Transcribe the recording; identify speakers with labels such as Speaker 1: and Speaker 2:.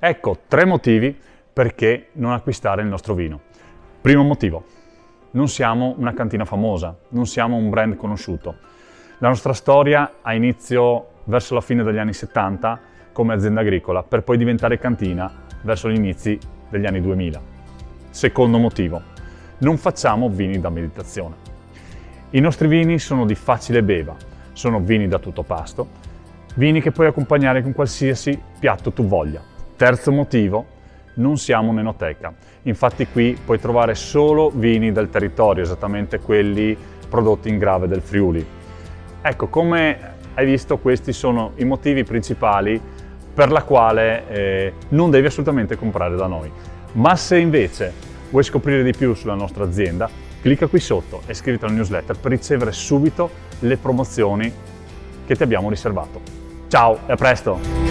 Speaker 1: Ecco 3 motivi perché non acquistare il nostro vino. Primo motivo, non siamo una cantina famosa, non siamo un brand conosciuto. La nostra storia ha inizio verso la fine degli anni 70 come azienda agricola, per poi diventare cantina verso gli inizi degli anni 2000. Secondo motivo, non facciamo vini da meditazione. I nostri vini sono di facile beva, sono vini da tutto pasto, vini che puoi accompagnare con qualsiasi piatto tu voglia. Terzo motivo, non siamo un'enoteca. Infatti qui puoi trovare solo vini del territorio, esattamente quelli prodotti in Grave del Friuli. Ecco, come hai visto, questi sono i motivi principali per la quale non devi assolutamente comprare da noi. Ma se invece vuoi scoprire di più sulla nostra azienda, clicca qui sotto e iscriviti alla newsletter per ricevere subito le promozioni che ti abbiamo riservato. Ciao e a presto!